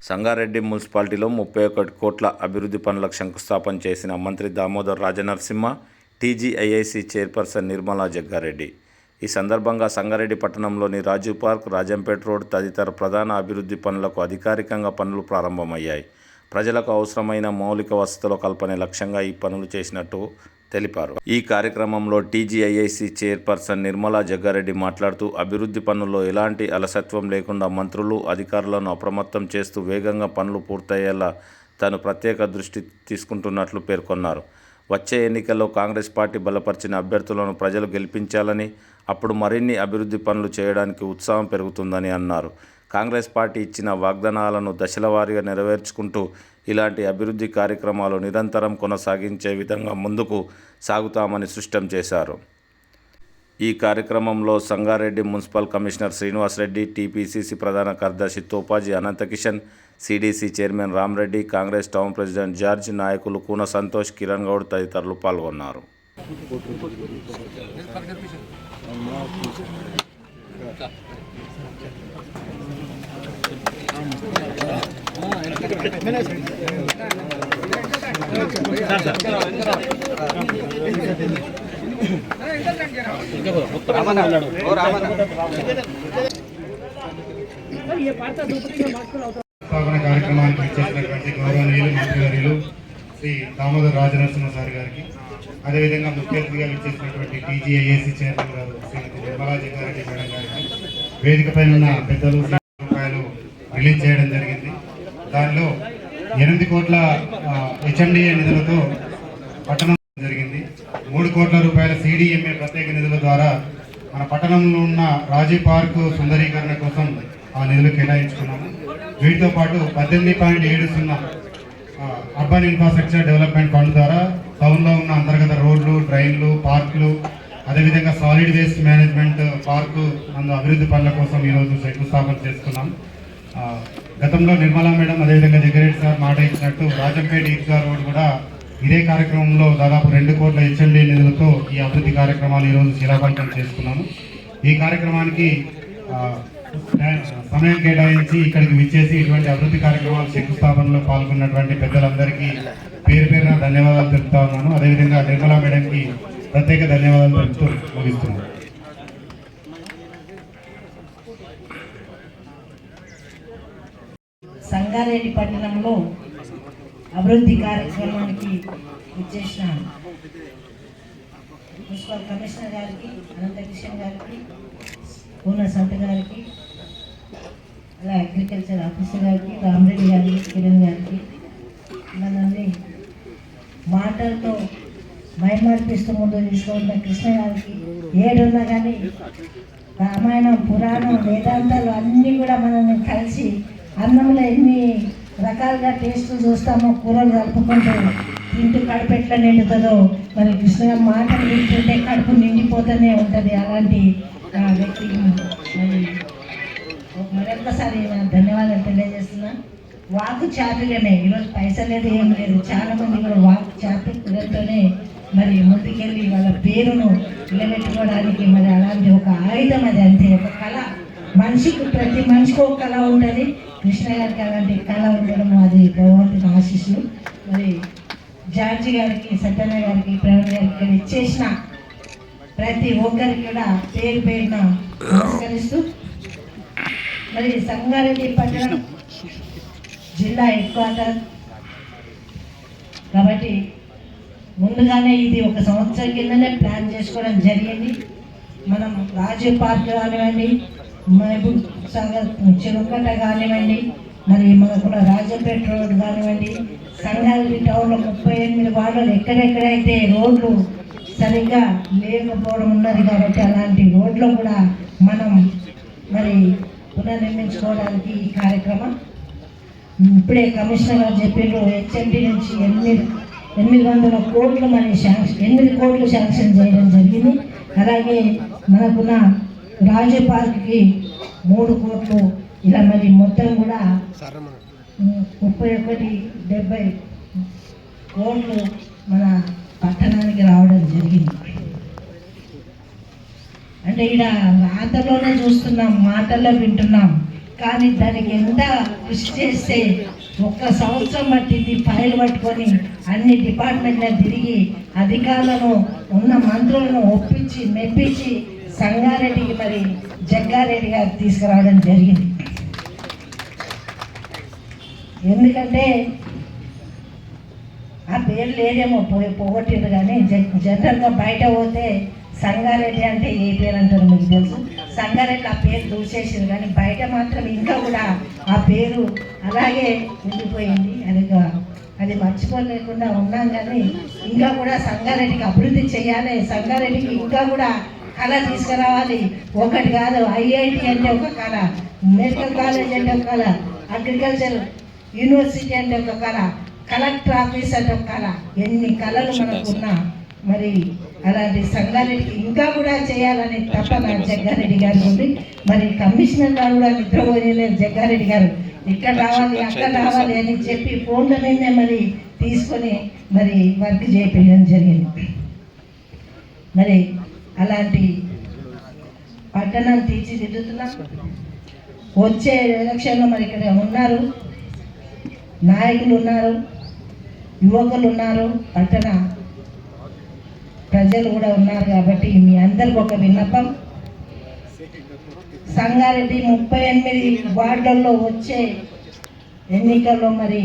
సంగారెడ్డి మున్సిపాలిటీలో 31 కోట్ల అభివృద్ధి పనులకు శంకుస్థాపన చేసిన మంత్రి దామోదర్ రాజనరసింహ, టీజీఐఐసీ చైర్పర్సన్ నిర్మలా జగ్గారెడ్డి. ఈ సందర్భంగా సంగారెడ్డి పట్టణంలోని రాజీవ్ పార్క్, రాజంపేట రోడ్ తదితర ప్రధాన అభివృద్ధి పనులకు అధికారికంగా పనులు ప్రారంభమయ్యాయి. ప్రజలకు అవసరమైన మౌలిక వసతుల కల్పనే లక్ష్యంగా ఈ పనులు చేసినట్టు తెలిపారు. ఈ కార్యక్రమంలో టీజీఐఐసీ చైర్పర్సన్ నిర్మలా జగ్గారెడ్డి మాట్లాడుతూ, అభివృద్ధి పనుల్లో ఎలాంటి అలసత్వం లేకుండా మంత్రులు, అధికారులను అప్రమత్తం చేస్తూ వేగంగా పనులు పూర్తయ్యేలా తాను ప్రత్యేక దృష్టి తీసుకుంటున్నట్లు పేర్కొన్నారు. వచ్చే ఎన్నికల్లో కాంగ్రెస్ పార్టీ బలపరిచిన అభ్యర్థులను ప్రజలు గెలిపించాలని, అప్పుడు మరిన్ని అభివృద్ధి పనులు చేయడానికి ఉత్సాహం పెరుగుతుందని అన్నారు. కాంగ్రెస్ పార్టీ ఇచ్చిన వాగ్దానాలను దశలవారీగా నెరవేర్చుకుంటూ ఇలాంటి అభివృద్ధి కార్యక్రమాలు నిరంతరం కొనసాగించే విధంగా ముందుకు సాగుతామని స్పష్టం చేశారు. ఈ కార్యక్రమంలో Sangareddy municipal commissioner Srinivasareddy, TPCC ప్రధాన కార్యదర్శి Topaji Anantakishan, CDC chairman Ramareddy, Congress town president George, నాయకులు కూన సంతోష్, కిరణ్ గౌడ్ తదితరులు పాల్గొన్నారు. స్థాపన కార్యక్రమానికి ఇచ్చేసినటువంటి గౌరవనీయులు మంత్రివర్యులు శ్రీ దామోదర్ రాజనరసింహ సార్ గారికి, అదేవిధంగా ముఖ్య అతిథిగా ఇచ్చేసినటువంటి టీజీఐఏసీ చైర్మన్ గారు శ్రీమతి నిర్మలా జగ్గారెడ్డి మేడం గారికి, వేదికపై ఉన్న పెద్దలు రూపాయలు రిలీజ్ చేయడం జరిగింది. దానిలో 8 కోట్ల హెచ్ఎండిఏ నిధులతో పట్టణం జరిగింది. 3 కోట్ల రూపాయల సిడిఎంఏ ప్రత్యేక నిధుల ద్వారా మన పట్టణంలో ఉన్న రాజీవ్ పార్క్ సుందరీకరణ కోసం ఆ నిధులు కేటాయించుకున్నాము. వీటితో పాటు 18.70 అర్బన్ ఇన్ఫ్రాస్ట్రక్చర్ డెవలప్మెంట్ ఫండ్ ద్వారా టౌన్లో ఉన్న అంతర్గత రోడ్లు, డ్రైన్లు, పార్కులు, అదేవిధంగా సాలిడ్ వేస్ట్ మేనేజ్మెంట్ పార్కు నందు అభివృద్ధి పనుల కోసం ఈరోజు శంకుస్థాపన చేసుకున్నాం. గతంలో నిర్మలా మేడం, అదేవిధంగా జగ్గారెడ్డి సార్ మాట ఇచ్చినట్టు రాజంపేట ఈద్గా రోడ్ కూడా ఇదే కార్యక్రమంలో దాదాపు 2 కోట్ల హెచ్ఎండి నిధులతో ఈ అభివృద్ధి కార్యక్రమాలు ఈరోజు శిలాఫలకం చేసుకున్నాము. ఈ కార్యక్రమానికి సమయం కేటాయించి ఇక్కడికి విచ్చేసి ఇటువంటి అభివృద్ధి కార్యక్రమాలు శంకుస్థాపనలో పాల్గొన్నటువంటి పెద్దలందరికీ పేరు పేరున ధన్యవాదాలు తెలుపుతా ఉన్నాను. అదేవిధంగా నిర్మలా మేడంకి ప్రత్యేక ధన్యవాదాలు తెలుపుతూ ముగిస్తున్నాను. సంగారెడ్డి పట్టణంలో అభివృద్ధి కార్యక్రమానికి వచ్చేసిన మున్సిపల్ కమిషనర్ గారికి, అనంతకిషన్ గారికి, కూన సంత గారికి, అలా అగ్రికల్చర్ ఆఫీసర్ గారికి, రామరెడ్డి గారికి, కిరణ్ గారికి, మనల్ని మాటలతో మైమార్పిస్తూ ముందు తీసుకుంటున్న కృష్ణ గారికి, ఏడున్నా కానీ రామాయణం, పురాణం, వేదాంతాలు అన్నీ కూడా మనల్ని కలిసి అన్నంలో ఎన్ని రకాలుగా టేస్ట్లు చూస్తామో, కూరలు కలుపుకుంటూ తింటూ కడుపు ఎట్లా నిండుతుందో, మరి కృష్ణ మాటలు వింటుంటే కడుపు నిండిపోతూనే ఉంటుంది. అలాంటి వ్యక్తికి మరి మరొకసారి ధన్యవాదాలు తెలియజేస్తున్నా. వాకు చాతుర్యమే, ఈరోజు పైసలు లేదు, ఏం లేదు, చాలా మంది కూడా వాకు చాతుర్యంతోనే మరి ముందుకెళ్ళి వాళ్ళ పేరును నిలబెట్టుకోవడానికి మరి అలాంటి ఒక ఆయుధం అది, అంతే ఒక కళ. మనిషికి, ప్రతి మనిషికి ఒక కళ ఉంటుంది. కృష్ణ గారికి అలాంటి కళ ఉండడం అది భగవంతుని ఆశీస్సులు. మరి జార్జి గారికి, సత్యన్న గారికి, ప్రవీణ్ గారికి ఇక్కడ ఇచ్చేసిన ప్రతి ఒక్కరికి కూడా పేరు పేరున నమస్కరిస్తూ, మరి సంగారెడ్డి పట్టణం జిల్లా హెడ్ క్వార్టర్ కాబట్టి ముందుగానే ఇది 1 సంవత్సరం కిందనే ప్లాన్ చేసుకోవడం జరిగింది. మనం రాజీవ్ పార్క్ కానివ్వండి, మహబూబ్ సాగర్ చెరుకట్ట కానివ్వండి, మరి మనకున్న రాజంపేట రోడ్ కానివ్వండి, సంగారెడ్డి టౌన్లో 38 వార్డులు ఎక్కడెక్కడైతే రోడ్లు సరిగ్గా లేకపోవడం ఉన్నది కాబట్టి అలాంటి రోడ్లు కూడా మనం మరి పునర్నిర్మించుకోవడానికి ఈ కార్యక్రమం ఇప్పుడే కమిషనర్ గారు చెప్పిండ్రు. హెచ్ఎండి నుంచి 800 కోట్లు మరి 8 కోట్లు శాంక్షన్ చేయడం జరిగింది. అలాగే మనకున్న రాజీవ్ పార్క్కి 3 కోట్లు, ఇలా మరి మొత్తం కూడా 31.70 కోట్లు మన పట్టణానికి రావడం జరిగింది. అంటే ఇక్కడ రాతలోనే చూస్తున్నాం, మాటల్లో వింటున్నాం, కానీ దానికి ఎంత కృషి చేస్తే ఒక్క సంవత్సరం పట్టింది ఫైల్ పట్టుకొని అన్ని డిపార్ట్మెంట్లను తిరిగి అధికారులను ఉన్న మంత్రులను ఒప్పించి మెప్పించి సంగారెడ్డికి మరి జగ్గారెడ్డి గారు తీసుకురావడం జరిగింది. ఎందుకంటే ఆ పేరు లేదేమో పోగొట్టింది, కానీ జనరల్గా బయట పోతే సంగారెడ్డి అంటే ఏ పేరు అంటారు మీకు తెలుసు. సంగారెడ్డి ఆ పేరు దూసేసింది, కానీ బయట మాత్రం ఇంకా కూడా ఆ పేరు అలాగే ఉండిపోయింది. అది మర్చిపోలేకుండా ఉన్నాం, కానీ ఇంకా కూడా సంగారెడ్డికి అభివృద్ధి చేయాలి, సంగారెడ్డికి ఇంకా కూడా కళ తీసుకురావాలి. ఒకటి కాదు, ఐఐటి అంటే ఒక కళ, మెడికల్ కాలేజ్ అంటే ఒక కళ, అగ్రికల్చర్ యూనివర్సిటీ అంటే ఒక కళ, కలెక్టర్ ఆఫీస్ అంటే ఒక కళ, ఎన్ని కళలు మనకున్నా మరి అలాంటి సంగారెడ్డికి ఇంకా కూడా చేయాలని తపన జగ్గారెడ్డి గారి ఉంది. మరి కమిషనర్ గారు కూడా నిద్రపోయలేదు. జగ్గారెడ్డి గారు ఇక్కడ రావాలి అక్కడ రావాలి అని చెప్పి ఫోన్ల మీదే మరి తీసుకొని మరి వర్క్ చేయించడం జరిగింది. మరి అలాంటి పట్టణం తీర్చిదిద్దుతున్నాం. వచ్చే ఎలక్షన్లో మరి ఇక్కడ ఉన్నారు, నాయకులు ఉన్నారు, యువకులు ఉన్నారు, పట్టణ ప్రజలు కూడా ఉన్నారు. కాబట్టి మీ అందరికి ఒక విన్నపం, సంగారెడ్డి 38 వార్డులలో వచ్చే ఎన్నికల్లో మరి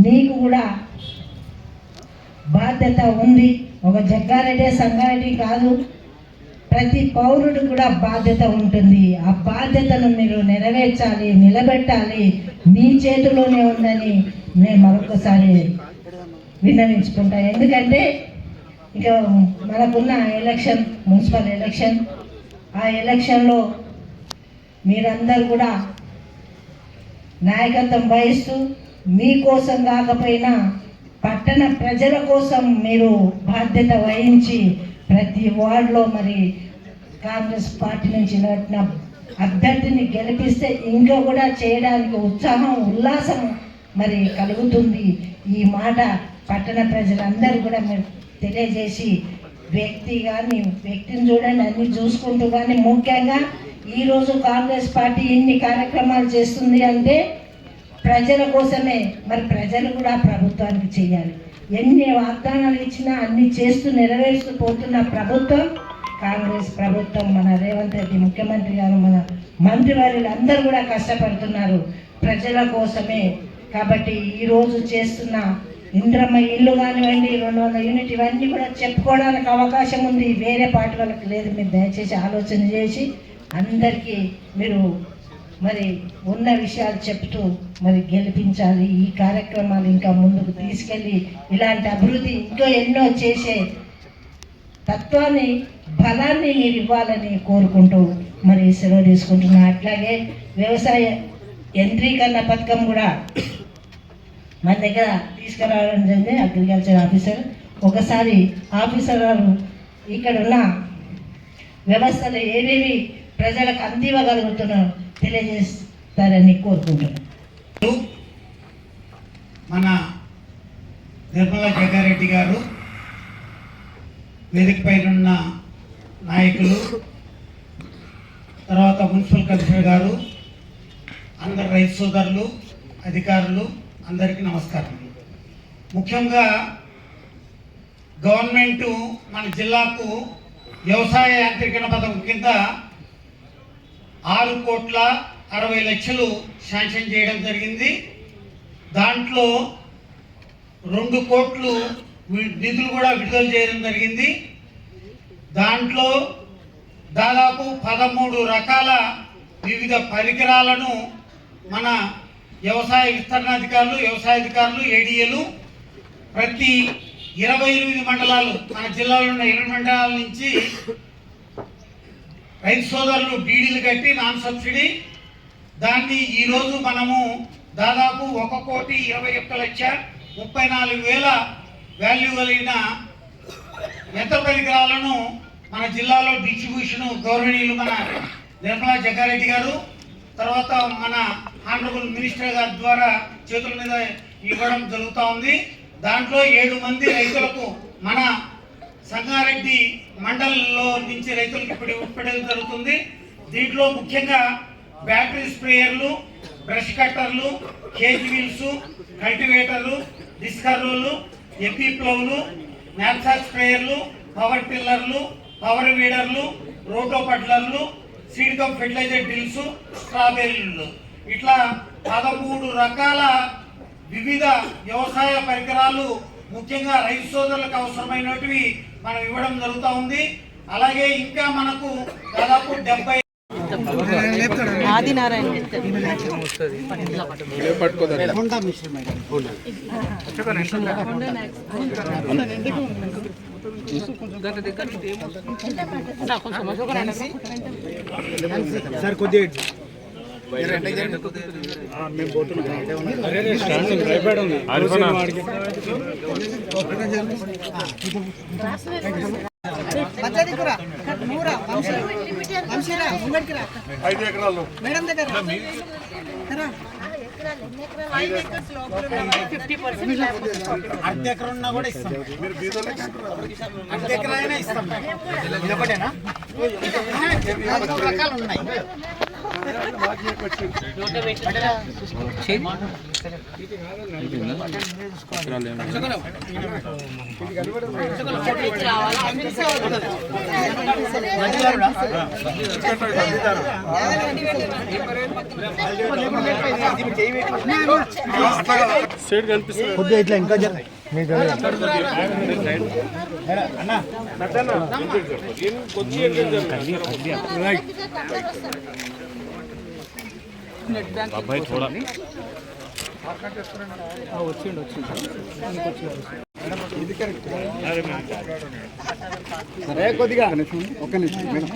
మీకు కూడా బాధ్యత ఉంది. ఒక జగ్గారెడ్డి సంగారెడ్డి కాదు, ప్రతి పౌరుడు కూడా బాధ్యత ఉంటుంది. ఆ బాధ్యతను మీరు నెరవేర్చాలి, నిలబెట్టాలి. మీ చేతిలోనే ఉందని నేను మరొకసారి విన్నవించుకుంటాను. ఎందుకంటే ఇక మనకున్న ఎలక్షన్ మున్సిపల్ ఎలక్షన్, ఆ ఎలక్షన్లో మీరందరూ కూడా నాయకత్వం వహిస్తూ మీకోసం కాకపోయినా పట్టణ ప్రజల కోసం మీరు బాధ్యత వహించి ప్రతి వార్డులో మరి కాంగ్రెస్ పార్టీ నుంచి నిలబడిన అభ్యర్థిని గెలిపిస్తే ఇంకా కూడా చేయడానికి ఉత్సాహం ఉల్లాసం మరి కలుగుతుంది. ఈ మాట పట్టణ ప్రజలందరూ కూడా మీరు తెలియజేసి వ్యక్తిని చూడండి అన్ని చూసుకుంటూ, కానీ ముఖ్యంగా ఈరోజు కాంగ్రెస్ పార్టీ ఇన్ని కార్యక్రమాలు చేస్తుంది అంటే ప్రజల కోసమే. మరి ప్రజలు కూడా ప్రభుత్వానికి చేయాలి. ఎన్ని వాగ్దానాలు ఇచ్చినా అన్ని చేస్తూ నెరవేరుస్తూ పోతున్న ప్రభుత్వం కాంగ్రెస్ ప్రభుత్వం. మన రేవంత్ రెడ్డి ముఖ్యమంత్రి గారు, మన మంత్రివర్యులు అందరూ కూడా కష్టపడుతున్నారు ప్రజల కోసమే. కాబట్టి ఈరోజు చేస్తున్న ఇంద్రమ్మ ఇల్లు కానివ్వండి, 200 యూనిట్, ఇవన్నీ కూడా చెప్పుకోవడానికి అవకాశం ఉంది. వేరే పార్టీ వాళ్ళకి లేదు. మీరు దయచేసి ఆలోచన చేసి అందరికీ మీరు మరి ఉన్న విషయాలు చెప్తూ మరి గెలిపించాలి. ఈ కార్యక్రమాలు ఇంకా ముందుకు తీసుకెళ్ళి ఇలాంటి అభివృద్ధి ఇంకా ఎన్నో చేసే తత్వాన్ని, బలాన్ని మీరు ఇవ్వాలని కోరుకుంటూ మరి సెలవు తీసుకుంటున్నా. అట్లాగే వ్యవసాయ యంత్రీకరణ పథకం కూడా మన దగ్గర తీసుకురావడం జరిగింది. అగ్రికల్చర్ ఆఫీసర్ ఒకసారి ఆఫీసర్ గారు ఇక్కడ ఉన్న వ్యవస్థలు ఏవేవి ప్రజలకు అందివ్వగలుగుతున్నారో తెలియజేస్తారని కోరుకుంటున్నాను. మన నిర్మలా జగ్గారెడ్డి గారు, వేదిక పైన ఉన్న నాయకులు, తర్వాత మున్సిపల్ కమిషనర్ గారు, అందరు రైతు సోదరులు, అధికారులు అందరికీ నమస్కారం. ముఖ్యంగా గవర్నమెంట్ మన జిల్లాకు వ్యవసాయ యాంత్రీకరణ పథకం కింద 6,60,00,000 శాంక్షన్ చేయడం జరిగింది. దాంట్లో 2 కోట్లు నిధులు కూడా విడుదల చేయడం జరిగింది. దాంట్లో దాదాపు 13 రకాల వివిధ పరికరాలను మన వ్యవసాయ విస్తరణాధికారులు, వ్యవసాయాధికారులు, ఏడీఏలు ప్రతి 28 మండలాలు, మన జిల్లాలో ఉన్న 20 మండలాల నుంచి రైతు సోదరులు డీడీలు కట్టి నాన్ సబ్సిడీ దాన్ని ఈరోజు మనము దాదాపు 1,21,34,000 వాల్యూ కలిగిన యంత్ర పరికరాలను మన జిల్లాలో డిస్ట్రిబ్యూషన్ గౌరవనీయులు మన నిర్మలా జగ్గారెడ్డి గారు, తర్వాత మన ఆనరబుల్ మినిస్టర్ గారి ద్వారా చేతుల మీద ఇవ్వడం జరుగుతూ ఉంది. దాంట్లో 7 మంది రైతులకు మన సంగారెడ్డి మండలంలో నుంచి రైతులకు ఇప్పుడు ఇవ్వడం జరుగుతుంది. దీంట్లో ముఖ్యంగా బ్యాటరీ స్ప్రేయర్లు, బ్రష్ కట్టర్లు, కేజ్ వీల్స్, కల్టివేటర్లు, డిస్కర్రోలు, ఎపీ ప్లౌలు, నాప్సాక్ స్ప్రేయర్లు, పవర్ టిల్లర్లు, పవర్ వీడర్లు, రోటో పట్లర్లు, సీడ్ కప్ ఫెర్టిలైజర్ డ్రిల్స్, స్ట్రాబెర్రీలు, ఇట్లా 13 రకాల వివిధ వ్యవసాయ పరికరాలు ముఖ్యంగా రైతు సోదరులకు అవసరమైనటివి మనం ఇవ్వడం జరుగుతూ ఉంది. అలాగే ఇంకా మనకు దాదాపు 70 ఆదినారాయణ సార్ కొద్దిగా మేడం దగ్గర 50% అర్ధ ఎకరం ఉన్నా కూడా ఇస్తాం. అర్ధ ఎకరం అయినా ఇస్తాం. ఇది ఒకటేనా? 4 రకాలు ఉన్నాయి. కొద్దిగా ఇట్లా ఇంకా అబ్బాయి थोड़ा వచ్చిండు సరే కొద్దిగా ఒక్క నిమిషం మేడం.